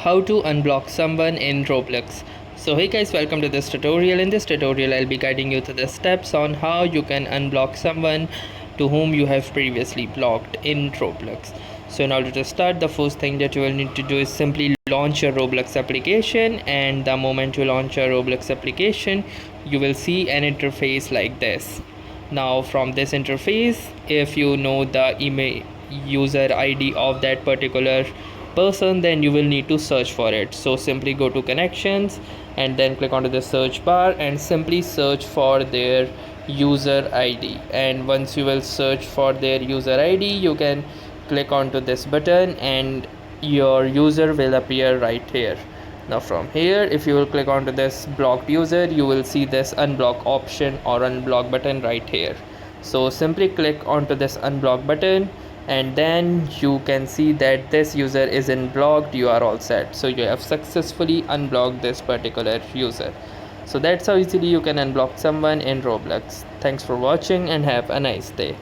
how to unblock someone in Roblox. So hey guys, welcome to this tutorial. In this tutorial I'll be guiding you through the steps on how you can unblock someone to whom you have previously blocked in Roblox. So in order to start, the first thing that you will need to do is simply launch your Roblox application, and the moment you launch your Roblox application you will see an interface like this. Now from this interface, if you know the email user ID of that particular person, then you will need to search for it. So simply go to connections and then click onto the search bar and simply search for their user ID. And once you will search for their user ID, you can click onto this button and your user will appear right here. Now from here, if you will click onto this blocked user, you will see this unblock option or unblock button right here. So simply click onto this unblock button and then you can see that this user isn't blocked. You are all set. So you have successfully unblocked this particular user. So that's how easily you can unblock someone in Roblox. Thanks for watching and have a nice day.